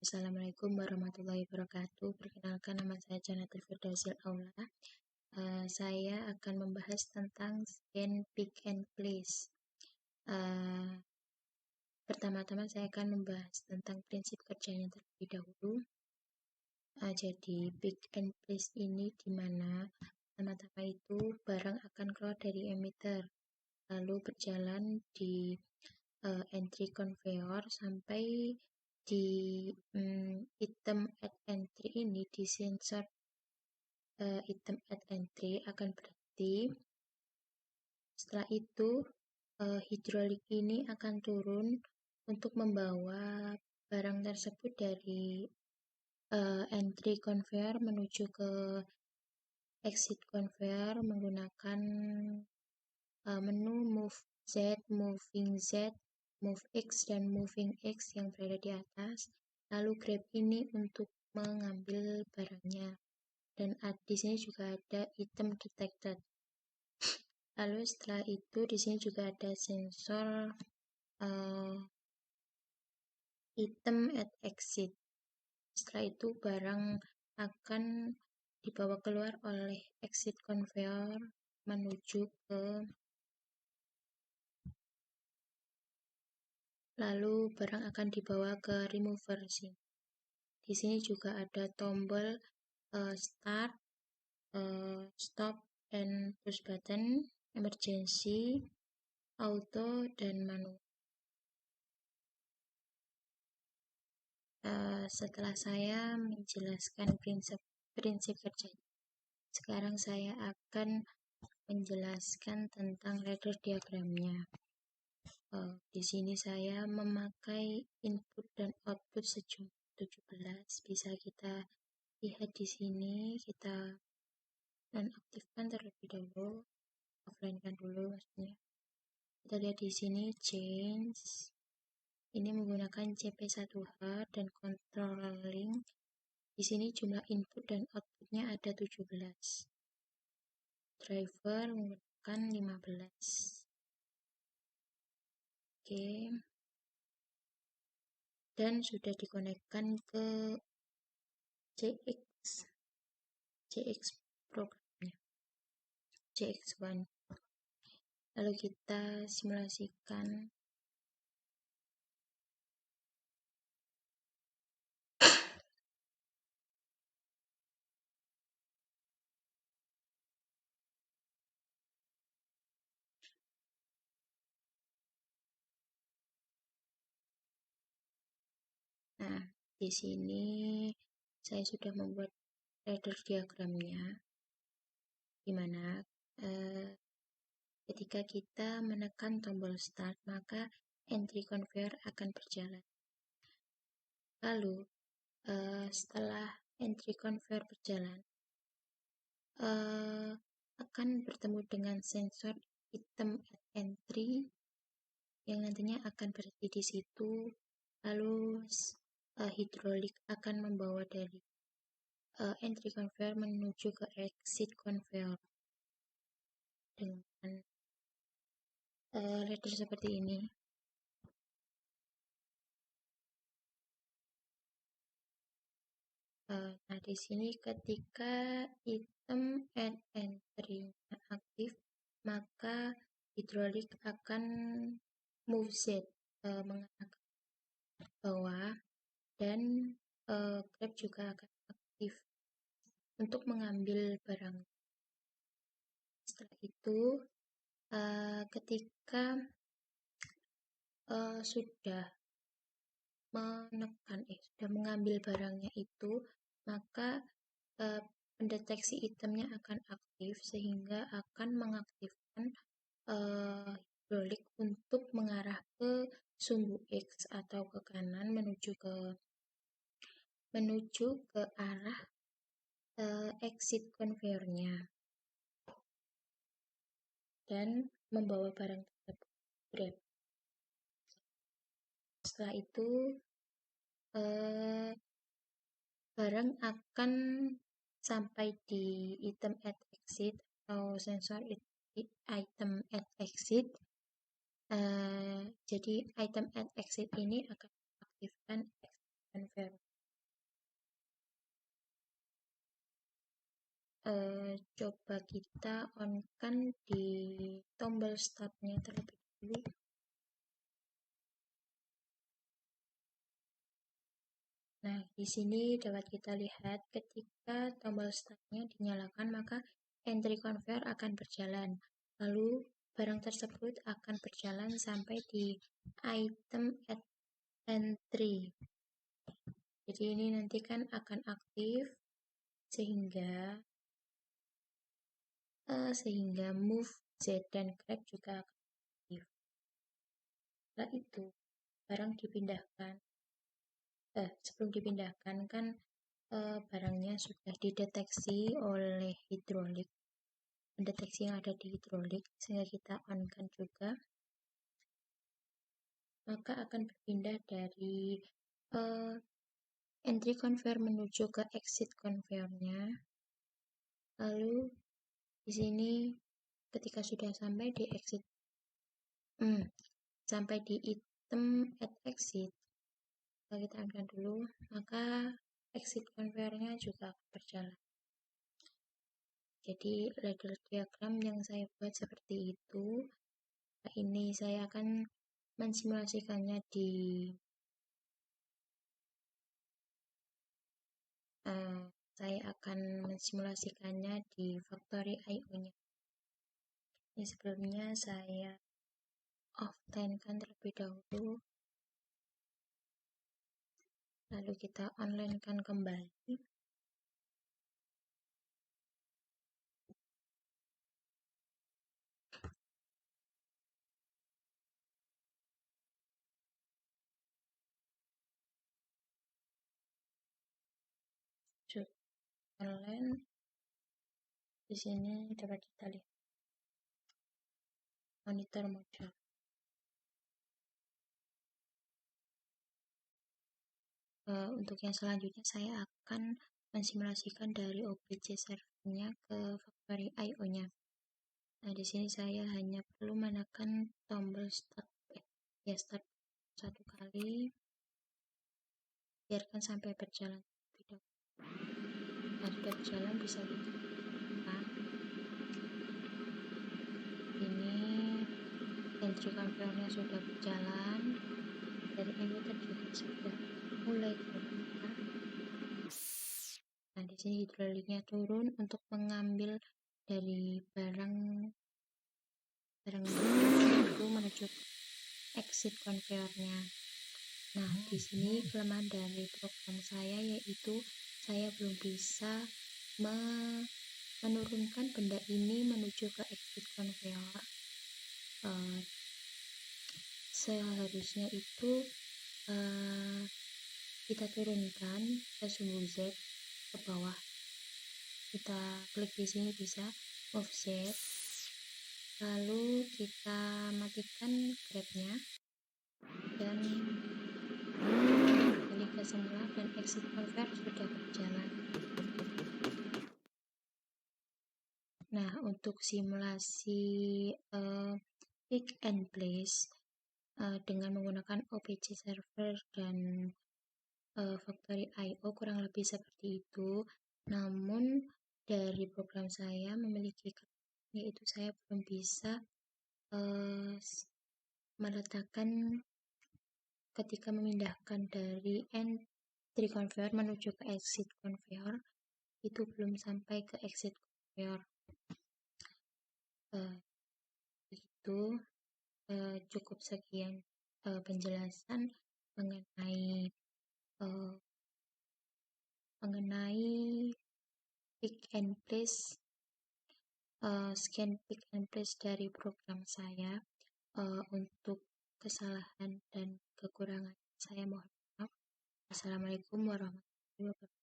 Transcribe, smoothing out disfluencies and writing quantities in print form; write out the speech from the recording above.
Assalamualaikum warahmatullahi wabarakatuh. Perkenalkan, nama saya Janatul Firdausil Aula. Saya akan membahas tentang scan, pick, and place. Pertama-tama saya akan membahas tentang prinsip kerjanya terlebih dahulu. Jadi pick and place ini dimana pertama-tama itu barang akan keluar dari emitter, lalu berjalan di entry conveyor sampai di item at entry ini, di sensor item at entry akan berhenti. Setelah itu hidrolik ini akan turun untuk membawa barang tersebut dari entry conveyor menuju ke exit conveyor menggunakan menu move Z, moving Z, move X, dan moving X yang berada di atas. Lalu grab ini untuk mengambil barangnya, dan di sini juga ada item detected. Lalu setelah itu di sini juga ada sensor item at exit. Setelah itu barang akan dibawa keluar oleh exit conveyor menuju ke, lalu barang akan dibawa ke remover sini. Di sini juga ada tombol start, stop, and push button, emergency, auto, dan manual. Setelah saya menjelaskan prinsip kerjanya, sekarang saya akan menjelaskan tentang ladder diagramnya. Di sini saya memakai input dan output sejumlah 17. Bisa kita lihat di sini, kita nonaktifkan terlebih dahulu, offline-kan dulu maksudnya. Kita lihat di sini change. Ini menggunakan CP1H dan controller link. Di sini jumlah input dan outputnya ada 17. Driver menggunakan 15. Oke. Dan sudah dikonekkan ke JX programnya, JX1. Lalu kita simulasikan. Nah, di sini saya sudah membuat ladder diagramnya, dimana ketika kita menekan tombol start, maka entry conveyor akan berjalan. Lalu setelah entry conveyor berjalan, akan bertemu dengan sensor item at entry yang nantinya akan berhenti di situ. Lalu hidrolik akan membawa dari entry conveyor menuju ke exit conveyor dengan ladder seperti ini. Nah, di sini ketika item at entry aktif, maka hidrolik akan move Z mengarah ke bawah, dan grab juga akan aktif untuk mengambil barang. Setelah itu ketika sudah mengambil barangnya itu, maka pendeteksi itemnya akan aktif sehingga akan mengaktifkan hidrolik untuk mengarah ke sumbu X atau ke kanan menuju ke arah exit conveyornya dan membawa barang tersebut grab. Setelah itu barang akan sampai di item at exit atau sensor item at exit. Jadi item at exit ini akan mengaktifkan exit conveyor. coba kita on-kan di tombol startnya terlebih dahulu. Nah, di sini dapat kita lihat ketika tombol startnya dinyalakan, maka entry conveyor akan berjalan. Lalu barang tersebut akan berjalan sampai di item at entry. Jadi ini nanti kan akan aktif sehingga move, Z dan grab juga akan aktif. Setelah itu barang dipindahkan. Sebelum dipindahkan kan barangnya sudah dideteksi oleh hidrolik, mendeteksi yang ada di hidrolik, sehingga kita on-kan juga, maka akan berpindah dari entry conveyor menuju ke exit conveyor-nya. Lalu di sini ketika sudah sampai di exit, sampai di item at exit, kita on-kan dulu, maka exit conveyor-nya juga akan berjalan. Jadi ladder diagram yang saya buat seperti itu. Nah, ini saya akan mensimulasikannya di Factory IO-nya. Ini sebelumnya saya offline-kan terlebih dahulu, lalu kita online-kan kembali. Online di sini dapat kita lihat monitor modal. Untuk yang selanjutnya saya akan mensimulasikan dari OBJ servernya ke Factory IO-nya. Nah, di sini saya hanya perlu menekan tombol start satu kali, biarkan sampai berjalan. Nah, sudah berjalan, bisa kita tekan. Ini entry conveyor-nya sudah berjalan, dari emitter juga sudah mulai keluar. Nah, di sini hidroliknya turun untuk mengambil dari barang itu menuju exit conveyor-nya. Nah, di sini kelemahan dari program saya yaitu saya belum bisa menurunkan benda ini menuju ke exit conveyor. Seharusnya itu kita turunkan ke sumbu Z ke bawah. Kita klik di sini bisa move Z, lalu kita matikan grabnya dan kembali ke semula, dan exit conveyor sudah berjalan. Nah, untuk simulasi pick and place dengan menggunakan OPC server dan Factory IO kurang lebih seperti itu. Namun dari program saya memiliki kelemahan, yaitu saya belum bisa meletakkan ketika memindahkan dari entry conveyor menuju ke exit conveyor, itu belum sampai ke exit conveyor. Itu cukup sekian penjelasan mengenai pick and place, scan pick and place dari program saya. Untuk kesalahan dan kekurangan saya mohon maaf. Assalamualaikum warahmatullahi wabarakatuh.